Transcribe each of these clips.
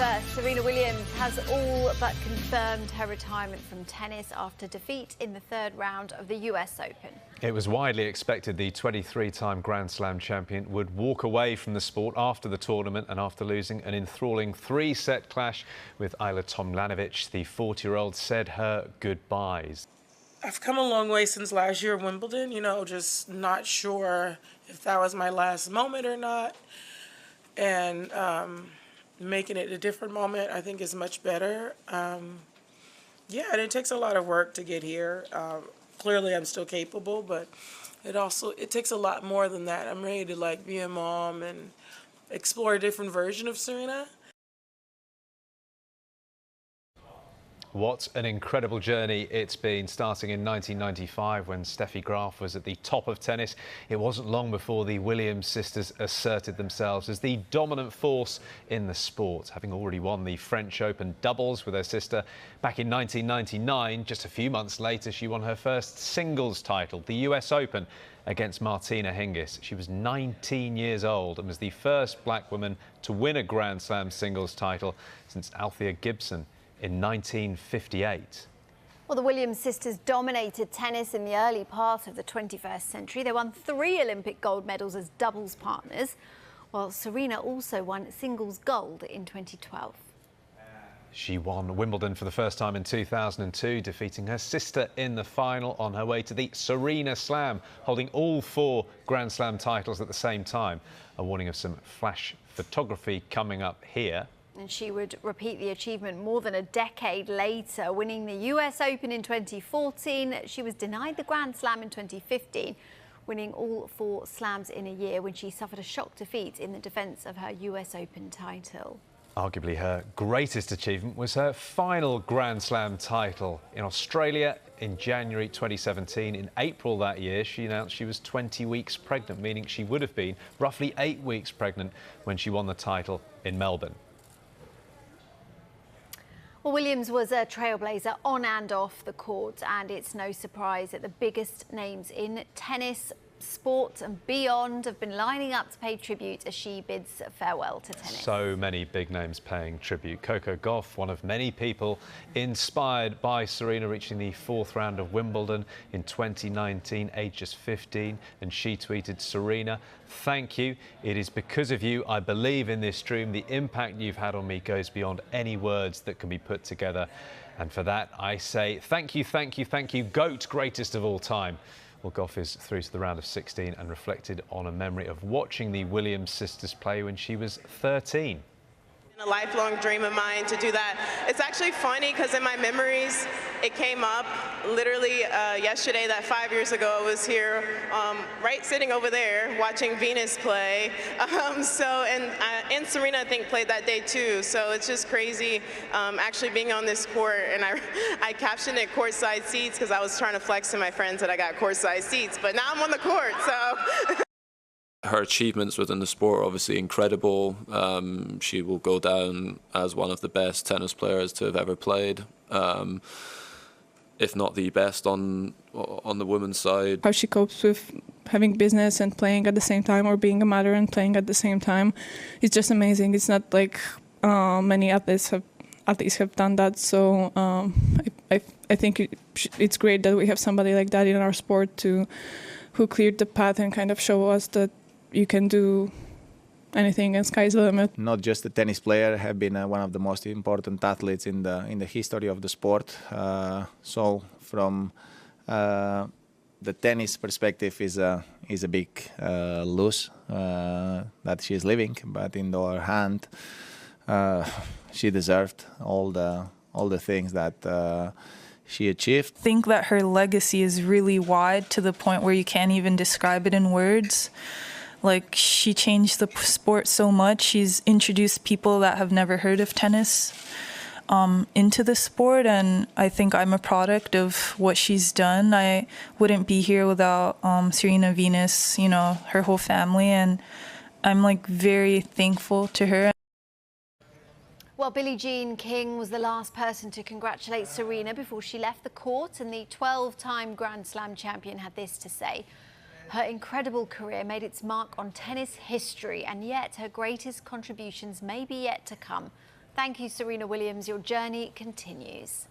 First, Serena Williams has all but confirmed her retirement from tennis after defeat in the third round of the US Open. It was widely expected the 23-time Grand Slam champion would walk away from the sport after the tournament and after losing an enthralling three-set clash with Ajla Tomljanovic. The 40-year-old said her goodbyes. I've come a long way since last year at Wimbledon, just not sure if that was my last moment or not. And making it a different moment, I think, is much better. Yeah, and it takes a lot of work to get here. Clearly, I'm still capable, but it takes a lot more than that. I'm ready to be a mom and explore a different version of Serena. What an incredible journey it's been, starting in 1995 when Steffi Graf was at the top of tennis. It wasn't long before the Williams sisters asserted themselves as the dominant force in the sport, having already won the French Open doubles with her sister back in 1999. Just a few months later, she won her first singles title, the US Open, against Martina Hingis. She was 19 years old and was the first black woman to win a Grand Slam singles title since Althea Gibson in 1958. Well, the Williams sisters dominated tennis in the early part of the 21st century. They won 3 Olympic gold medals as doubles partners, while Serena also won singles gold in 2012. She won Wimbledon for the first time in 2002, defeating her sister in the final on her way to the Serena Slam, holding all 4 Grand Slam titles at the same time. A warning of some flash photography coming up here. And she would repeat the achievement more than a decade later, winning the US Open in 2014. She was denied the Grand Slam in 2015, winning all 4 slams in a year when she suffered a shock defeat in the defence of her US Open title. Arguably her greatest achievement was her final Grand Slam title in Australia in January 2017. In April that year, she announced she was 20 weeks pregnant, meaning she would have been roughly 8 weeks pregnant when she won the title in Melbourne. Well, Williams was a trailblazer on and off the court, and it's no surprise that the biggest names in tennis, sport and beyond have been lining up to pay tribute as she bids farewell to tennis. So many big names paying tribute. Coco Gauff, one of many people inspired by Serena, reaching the 4th round of Wimbledon in 2019, aged just 15, and she tweeted, "Serena, thank you. It is because of you I believe in this dream. The impact you've had on me goes beyond any words that can be put together. And for that, I say thank you, thank you, thank you. GOAT, greatest of all time." Well, Gauff is through to the round of 16 and reflected on a memory of watching the Williams sisters play when she was 13. A lifelong dream of mine to do that. It's actually funny because in my memories, it came up literally yesterday that 5 years ago I was here, right sitting over there watching Venus play. And Serena, I think, played that day too. So it's just crazy actually being on this court. And I captioned it courtside seats because I was trying to flex to my friends that I got courtside seats. But now I'm on the court, so. Her achievements within the sport are obviously incredible. She will go down as one of the best tennis players to have ever played, if not the best on the women's side. How she copes with having business and playing at the same time, or being a mother and playing at the same time, is just amazing. It's not like many athletes have done that. So I think it's great that we have somebody like that in our sport who cleared the path and kind of show us that you can do anything and sky's the limit. Not just a tennis player, have been one of the most important athletes in the history of the sport. So from the tennis perspective is a big loss that she's leaving, but in the other hand, she deserved all the things that she achieved. I think that her legacy is really wide to the point where you can't even describe it in words. Like, she changed the sport so much. She's introduced people that have never heard of tennis into the sport, and I think I'm a product of what she's done. I wouldn't be here without Serena, Venus, her whole family, and I'm very thankful to her. Well, Billie Jean King was the last person to congratulate Serena before she left the court, and the 12-time Grand Slam champion had this to say. Her incredible career made its mark on tennis history, and yet her greatest contributions may be yet to come. Thank you, Serena Williams. Your journey continues.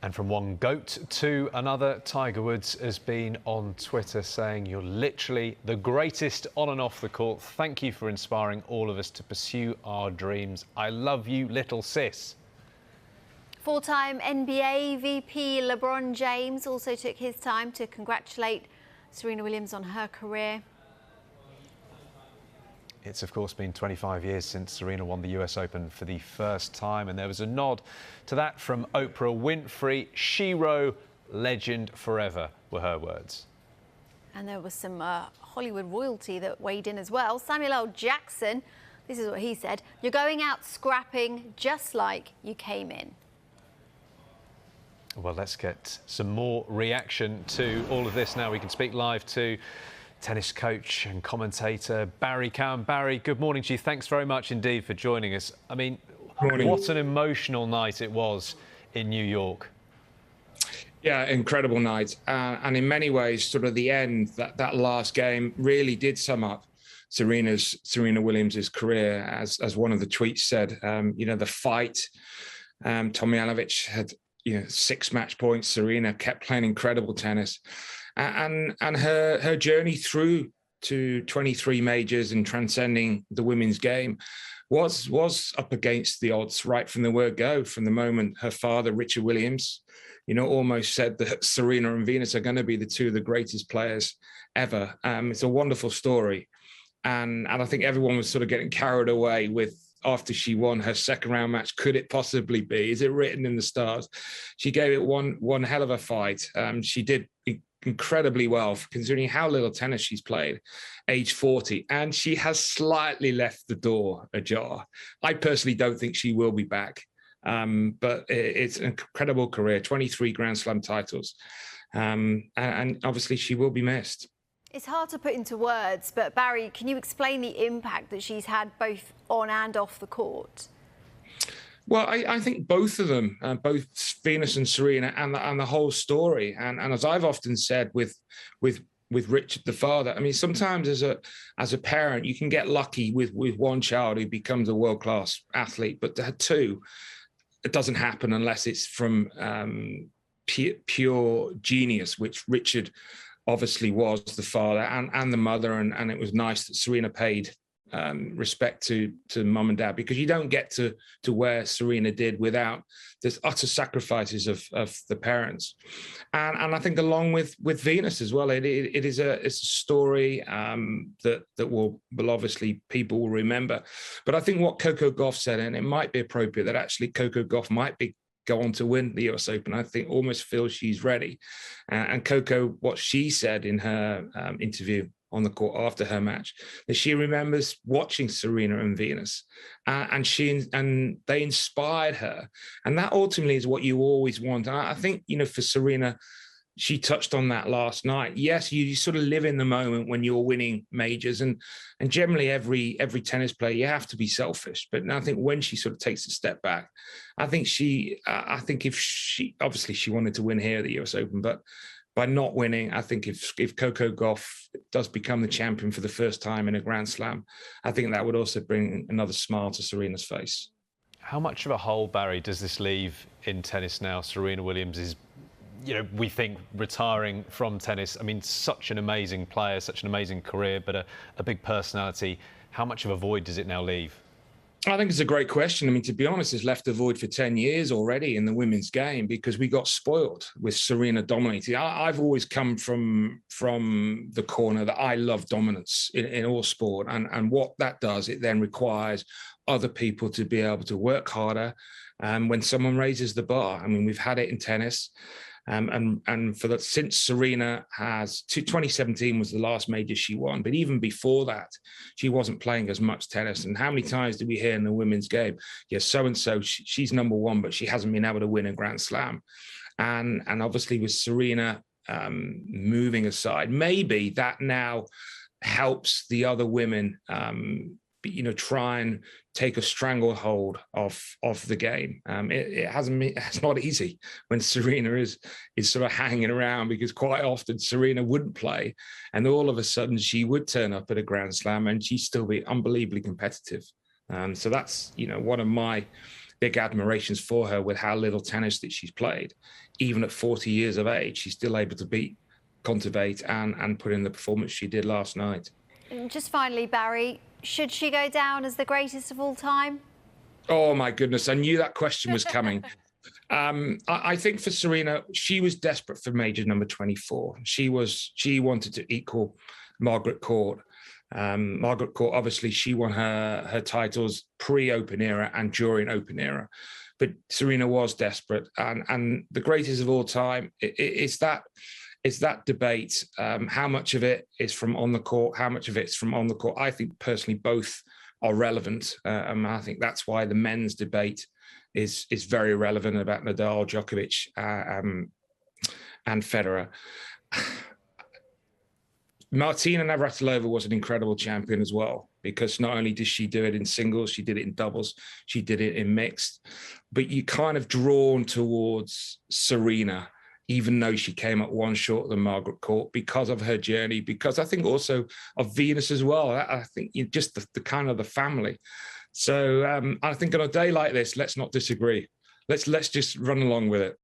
And from one GOAT to another, Tiger Woods has been on Twitter saying, "You're literally the greatest on and off the court. Thank you for inspiring all of us to pursue our dreams. I love you, little sis." Four-time NBA VP LeBron James also took his time to congratulate Serena Williams on her career. It's, of course, been 25 years since Serena won the US Open for the first time, and there was a nod to that from Oprah Winfrey. "Shero, legend forever," were her words. And there was some Hollywood royalty that weighed in as well. Samuel L. Jackson, this is what he said: "You're going out scrapping just like you came in." Well, let's get some more reaction to all of this now. We can speak live to tennis coach and commentator Barry Cowan. Barry, good morning to you. Thanks very much indeed for joining us. I mean, what an emotional night it was in New York. Yeah, incredible night. And in many ways, sort of the end, that last game really did sum up Serena Williams' career. As one of the tweets said, the fight, Tomljanovic had 6 match points. Serena kept playing incredible tennis. And her journey through to 23 majors and transcending the women's game was up against the odds right from the word go, from the moment her father, Richard Williams, almost said that Serena and Venus are going to be the two of the greatest players ever. It's a wonderful story. And I think everyone was sort of getting carried away with, after she won her second round match, could it possibly be? Is it written in the stars? She gave it one hell of a fight. She did incredibly well, considering how little tennis she's played, age 40, and she has slightly left the door ajar. I personally don't think she will be back, but it's an incredible career, 23 Grand Slam titles, and obviously she will be missed. It's hard to put into words, but Barry, can you explain the impact that she's had both on and off the court? Well, I think both of them, both Venus and Serena, and the whole story. And as I've often said with Richard, the father, I mean, sometimes as a parent, you can get lucky with one child who becomes a world-class athlete, but to have two, it doesn't happen unless it's from pure genius, which Richard obviously was, the father and the mother. And it was nice that Serena paid respect to mum and dad, because you don't get to where Serena did without the utter sacrifices of the parents. And I think along with Venus as well, it's a story that will obviously people will remember. But I think what Coco Gauff said, and it might be appropriate, that actually Coco Gauff might go on to win the US Open. I think almost feels she's ready. And Coco, what she said in her interview on the court after her match, that she remembers watching Serena and Venus, and they inspired her, and that ultimately is what you always want. And I think for Serena, she touched on that last night. Yes, you sort of live in the moment when you're winning majors, and generally every tennis player, you have to be selfish. But I think when she sort of takes a step back, I think if she obviously she wanted to win here at the US Open, but by not winning, I think if Coco Gauff does become the champion for the first time in a Grand Slam, I think that would also bring another smile to Serena's face. How much of a hole, Barry, does this leave in tennis now? Serena Williams is, we think, retiring from tennis. I mean, such an amazing player, such an amazing career, but a big personality. How much of a void does it now leave? I think it's a great question. I mean, to be honest, it's left a void for 10 years already in the women's game, because we got spoiled with Serena dominating. I've always come from the corner that I love dominance in all sport. And what that does, it then requires other people to be able to work harder when someone raises the bar. I mean, we've had it in tennis. Since Serena 2017 was the last major she won, but even before that, she wasn't playing as much tennis. And how many times did we hear in the women's game, yes, so-and-so, she's number one, but she hasn't been able to win a Grand Slam. And obviously with Serena moving aside, maybe that now helps the other women try and take a stranglehold of the game. It's not easy when Serena is sort of hanging around, because quite often Serena wouldn't play, and all of a sudden she would turn up at a Grand Slam and she'd still be unbelievably competitive. So that's one of my big admirations for her with how little tennis that she's played. Even at 40 years of age, she's still able to beat Kontaveit and put in the performance she did last night. And just finally, Barry, should she go down as the greatest of all time? Oh my goodness, I knew that question was coming. I think for Serena, she was desperate for major number 24. She wanted to equal Margaret Court. Margaret Court, obviously, she won her titles pre-Open era and during Open era. But Serena was desperate. And the greatest of all time, it's that debate. How much of it is from on the court? How much of it's from on the court? I think personally both are relevant. I think that's why the men's debate is very relevant about Nadal, Djokovic, and Federer. Martina Navratilova was an incredible champion as well, because not only did she do it in singles, she did it in doubles, she did it in mixed, but you kind of drawn towards Serena, even though she came up one short than Margaret Court, because of her journey, because I think also of Venus as well. I think just the kind of the family. So I think on a day like this, let's not disagree. Let's just run along with it.